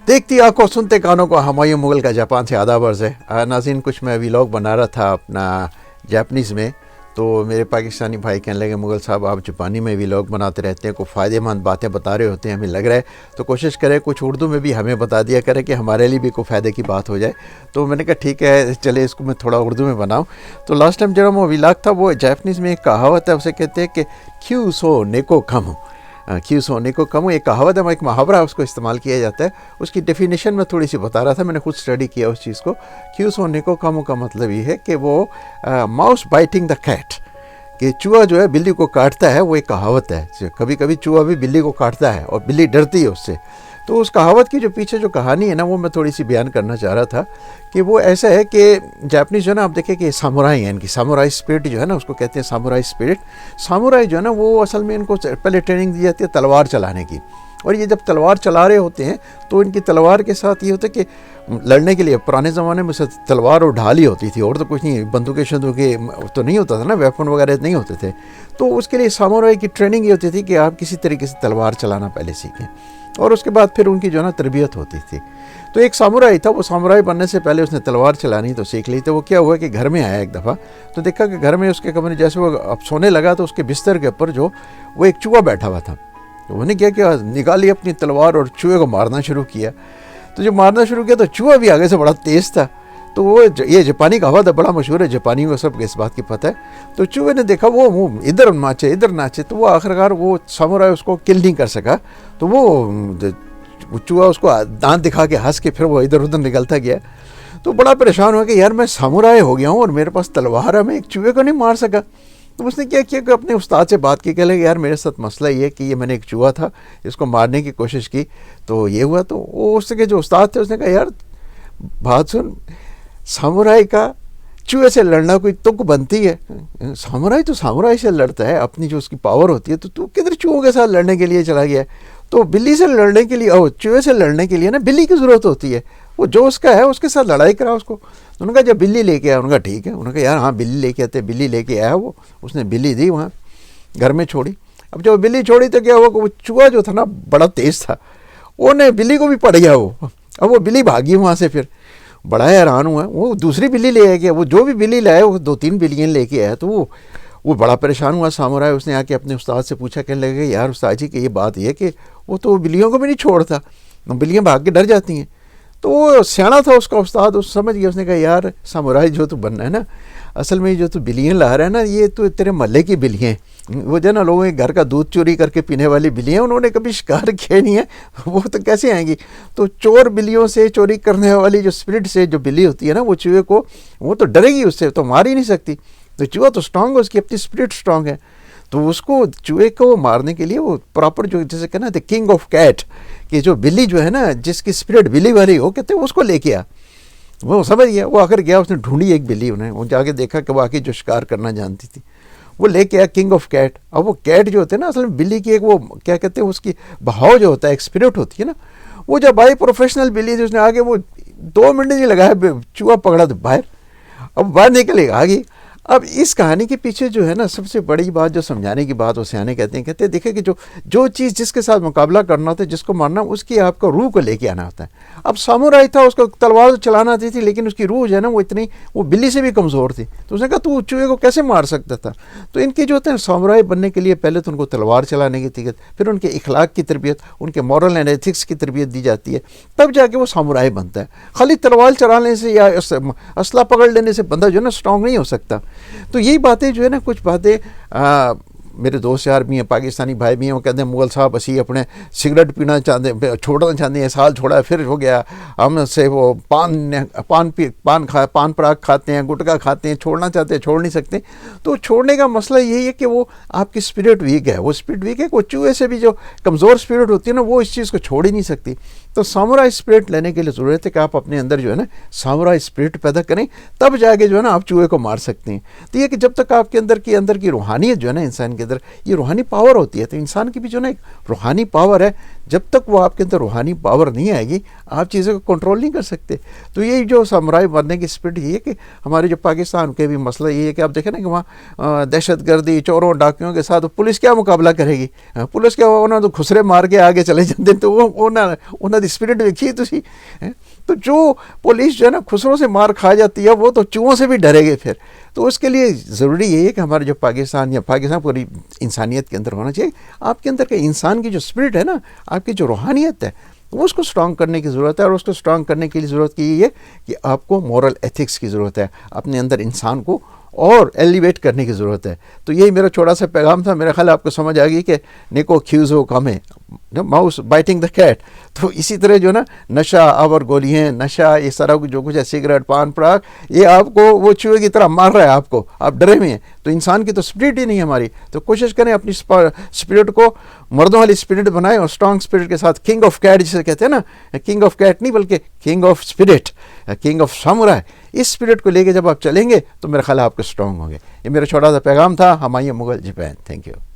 دیکھتی آنکھوں سنتے کانوں کو ہمایوں مغل کا جاپان سے آداب عرض ہے. ناظرین کچھ میں ویلاگ بنا رہا تھا اپنا جاپنیز میں, تو میرے پاکستانی بھائی کہنے لگے مغل صاحب آپ جاپانی میں ویلاگ بناتے رہتے ہیں, کوئی فائدہ مند باتیں بتا رہے ہوتے ہیں, ہمیں لگ رہا ہے تو کوشش کریں کچھ اردو میں بھی ہمیں بتا دیا کریں کہ ہمارے لیے بھی کوئی فائدے کی بات ہو جائے. تو میں نے کہا ٹھیک ہے چلے اس کو میں تھوڑا اردو میں بناؤں. تو لاسٹ ٹائم جو وہ ویلاگ تھا وہ جاپنیز میں ایک کہاوت ہے, اسے کہتے ہیں کہ کیو سو نیکو کم, کیوں سونے کو کم. ایک کہاوت ہے, ایک محاورہ اس کو استعمال کیا جاتا ہے, اس کی ڈیفینیشن میں تھوڑی سی بتا رہا تھا, میں نے خود اسٹڈی کیا اس چیز کو. کیوں سونے کو کم کا مطلب یہ ہے کہ وہ ماؤس بائٹنگ دا کیٹ, کہ چوہا جو ہے بلی کو کاٹتا ہے, وہ ایک کہاوت ہے. کبھی کبھی چوہا بھی بلی کو کاٹتا ہے اور بلی ڈرتی ہے اس سے. تو اس کہاوت کی جو پیچھے جو کہانی ہے نا, وہ میں تھوڑی سی بیان کرنا چاہ رہا تھا کہ وہ ایسا ہے کہ جاپنیز جو ہے نا, آپ دیکھیں کہ سامورائی ہیں, ان کی سامورائی اسپرٹ جو ہے نا, اس کو کہتے ہیں سامورائی اسپرٹ. سامورائی جو ہے نا وہ اصل میں ان کو پہلے ٹریننگ دی جاتی ہے تلوار چلانے کی, اور یہ جب تلوار چلا رہے ہوتے ہیں تو ان کی تلوار کے ساتھ یہ ہوتا ہے کہ لڑنے کے لیے پرانے زمانے میں سے تلوار اور ڈھال ہی ہوتی تھی, اور تو کچھ نہیں, بندوقیں شندوقیں تو نہیں ہوتا تھا نا, ویپن وغیرہ نہیں ہوتے تھے. تو اس کے لیے سامورائی کی ٹریننگ یہ ہوتی تھی کہ آپ کسی طریقے سے تلوار چلانا پہلے سیکھیں, اور اس کے بعد پھر ان کی جو ہے نا تربیت ہوتی تھی. تو ایک سامورائی تھا, وہ سامورائی بننے سے پہلے اس نے تلوار چلانی تو سیکھ لی. تو وہ کیا ہوا کہ گھر میں آیا ایک دفعہ, تو دیکھا کہ گھر میں اس کے کمرے جیسے وہ اب سونے لگا تو اس کے بستر کے اوپر جو وہ ایک چوہا بیٹھا ہوا تھا. تو انہوں نے کیا نکالی اپنی تلوار اور چوہے کو مارنا شروع کیا. تو جب مارنا شروع کیا تو چوہا بھی آگے سے بڑا تیز تھا. تو وہ یہ جاپانی کہاوت ہے, بڑا مشہور ہے, جاپانیوں کو سب اس بات کی پتہ ہے. تو چوہے نے دیکھا وہ ادھر ناچے ادھر ناچے, تو وہ آخرکار وہ سامورائی اس کو کل نہیں کر سکا. تو وہ چوہا اس کو دانت دکھا کے ہنس کے پھر وہ ادھر ادھر نکلتا گیا. تو بڑا پریشان ہوا کہ یار میں سامورائی ہو گیا ہوں اور میرے پاس تلوار ہے, میں ایک چوہے کو نہیں مار سکا. تو اس نے کیا کیا کہ اپنے استاد سے بات کی, کہ لگا یار میرے ساتھ مسئلہ یہ ہے کہ یہ میں نے ایک چوہا تھا, اس کو مارنے کی کوشش کی تو یہ ہوا. تو وہ اس کے جو استاد تھے اس نے کہا یار بات سن, سامورائی کا چوہے سے لڑنا کوئی تک بنتی ہے, سامورائی تو سامورائی سے لڑتا ہے, اپنی جو اس کی پاور ہوتی ہے, تو تو کدھر چوہوں کے ساتھ لڑنے کے لیے چلا گیا ہے. تو بلی سے لڑنے کے لیے اور چوہے سے لڑنے کے لیے نا بلی کی ضرورت ہوتی ہے, وہ جو اس کا ہے اس کے ساتھ لڑائی کرا اس کو. انہوں نے کہا جب بلی لے کے آیا, انہوں نے کہا ٹھیک ہے. انہوں نے کہا یار ہاں بلی لے کے آتے, بلی لے کے آیا, وہ اس نے بلی دی, وہاں گھر میں چھوڑی. اب جب بلی چھوڑی تو کیا ہوا کہ وہ چوہا جو تھا نا بڑا تیز تھا, وہ نے بلی کو بھی پڑ گیا وہ. اب وہ بلی بھاگی وہاں سے, پھر بڑا حیران ہوا, وہ دوسری بلی لے آیا. وہ جو بھی بلی لائے وہ 2-3 بلیاں لے کے آیا. تو وہ بڑا پریشان ہوا سامورائی. اس نے آ کے اپنے استاد سے پوچھا, کہنے لگے یار استاد جی کہ یہ بات یہ کہ وہ تو بلیوں کو بھی نہیں چھوڑتا, بلیاں بھاگ کے ڈر جاتی ہیں. تو وہ سیانا تھا اس کا استاد, اس سمجھ گیا. اس نے کہا یار سامورائی جو تو بننا ہے نا, اصل میں جو تو بلیاں لا رہا ہے نا, یہ تو تیرے محلے کی بلیاں ہیں, وہ جو ہے نا لوگوں کے گھر کا دودھ چوری کر کے پینے والی بلیاں, انہوں نے کبھی شکار کیا نہیں ہے, وہ تو کیسے آئیں گی. تو چور بلیوں سے, چوری کرنے والی جو اسپرٹ سے جو بلی ہوتی ہے نا, وہ چوہے کو وہ تو ڈرے گی, اس سے تو مار ہی نہیں سکتی. تو چوہا تو اسٹرانگ ہے, اس کی اپنی اسپرٹ اسٹرانگ ہے. تو اس کو چوہے کو مارنے کے لیے وہ پراپر جو جیسے کہنا تھا کنگ آف کیٹ, کہ جو بلی جو ہے نا جس کی اسپرٹ بلی والی ہو, کہتے ہیں اس کو لے کے آ. وہ سمجھ گیا, وہ آخر گیا, اس نے ڈھونڈی ایک بلی, انہیں وہ جا کے دیکھا کہ واقعی جو شکار کرنا جانتی تھی, وہ لے کے آیا کنگ آف کیٹ. اب وہ کیٹ جو ہوتے ہیں نا اصل میں بلی کی ایک وہ کیا کہتے ہیں اس کی بہاؤ جو ہوتا ہے, ایک اسپرٹ ہوتی ہے نا, وہ جب آئی پروفیشنل بلی تھی, اس نے آگے وہ 2 منٹ نہیں لگایا, چوہا پکڑا تو باہر, اب باہر نکلے آگے. اب اس کہانی کے پیچھے جو ہے نا سب سے بڑی بات جو سمجھانے کی بات, وہ سیانے کہتے ہیں دیکھیں کہ جو چیز جس کے ساتھ مقابلہ کرنا ہوتا ہے, جس کو مارنا, اس کی آپ کو روح کو لے کے آنا ہوتا ہے. اب سامورائی تھا, اس کو تلوار تو چلانا آتی تھی, لیکن اس کی روح جو ہے نا وہ بلی سے بھی کمزور تھی. تو اس نے کہا تو چوہے کو کیسے مار سکتا تھا. تو ان کے جو ہوتے ہیں سامورائی بننے کے لیے پہلے تو ان کو تلوار چلانے کی تربیت, پھر ان کے اخلاق کی تربیت, ان کے مورل اینڈ ایتھکس کی تربیت دی جاتی ہے, تب جا کے وہ سامورائی بنتا ہے. خالی تلوار چلانے سے یا اسلحہ پکڑ لینے سے بندہ جو ہے نا اسٹرانگ نہیں ہو سکتا. تو یہی باتیں جو ہے نا, کچھ باتیں میرے دوست یار بھی ہیں, پاکستانی بھائی بھی ہیں, وہ کہتے ہیں مغل صاحب اسی اپنے سگریٹ پینا چاہتے ہیں, چھوڑنا چاہتے ہیں, سال چھوڑا پھر ہو گیا, ہم سے وہ پان پراگ کھاتے ہیں, گٹکا کھاتے ہیں, چھوڑنا چاہتے ہیں, چھوڑ نہیں سکتے. تو چھوڑنے کا مسئلہ یہی ہے کہ وہ آپ کی اسپرٹ ویک ہے, وہ اسپرٹ ویک ہے, وہ چوہے سے بھی جو کمزور اسپرٹ ہوتی ہے نا, وہ اس چیز کو چھوڑ ہی نہیں سکتی. تو سامورائی اسپرٹ لینے کے لیے ضرورت ہے کہ آپ اپنے اندر جو ہے نا سامورائی اسپرٹ پیدا کریں, تب جا کے جو ہے نا آپ چوہے کو مار سکتے ہیں. تو یہ کہ جب تک آپ کے اندر کی روحانیت جو ہے نا انسان کے اندر یہ روحانی پاور ہوتی ہے. تو انسان کی بھی جو نا ایک روحانی پاور ہے, جب تک وہ آپ کے اندر روحانی پاور نہیں آئے گی آپ چیزوں کو کنٹرول نہیں کر سکتے. تو یہی جو سامورائی بننے کی اسپرٹ یہ ہے کہ ہمارے جو پاکستان کے بھی مسئلہ یہ ہے کہ آپ دیکھیں نا کہ وہاں دہشت گردی چوروں ڈاکیوں کے ساتھ پولیس کیا مقابلہ کرے گی؟ پولیس کیا انہوں نے خسرے مار کے آگے چلے جاتے ہیں. تو انہوں نے اسپرٹ دیکھی تھی. تو جو پولیس جو ہے نا خسروں سے مار کھا جاتی ہے وہ تو چوہوں سے بھی ڈرے گے پھر. تو اس کے لیے ضروری یہی ہے کہ ہمارے جو پاکستان یا پاکستان پوری انسانیت کے اندر ہونا چاہیے, آپ کے اندر کے انسان کی جو اسپرٹ ہے نا, آپ کی جو روحانیت ہے وہ اس کو اسٹرانگ کرنے کی ضرورت ہے. اور اس کو اسٹرانگ کرنے کے لیے ضرورت کی یہ ہے کہ آپ کو مورل ایتھکس کی ضرورت ہے, اپنے اندر انسان کو اور ایلیویٹ کرنے کی ضرورت ہے. تو یہی میرا چھوٹا سا پیغام تھا. میرا خیال آپ کو سمجھ آ گئی کہ نیکو کھیوزو کم ہے, ماؤس بائٹنگ دا کیٹ. تو اسی طرح جو نا نشہ آور گولیاں, نشہ یہ سارا جو کچھ ہے, سگریٹ پان پراگ, یہ آپ کو وہ چوہے کی طرح مار رہا ہے, آپ کو آپ ڈرے ہوئے ہیں. تو انسان کی تو اسپرٹ ہی نہیں ہے ہماری. تو کوشش کریں اپنی اسپرٹ کو مردوں والی اسپرٹ بنائیں, اور اسٹرانگ اسپرٹ کے ساتھ کنگ آف کیٹ جسے کہتے ہیں نا, کنگ آف کیٹ نہیں بلکہ king of spirit, king of samurai, اس اسپرٹ کو لے کے جب آپ چلیں گے تو میرا خیال آپ کو اسٹرانگ ہوں گے. یہ میرا چھوٹا سا پیغام تھا. Humayun Mughal Japan. Thank you.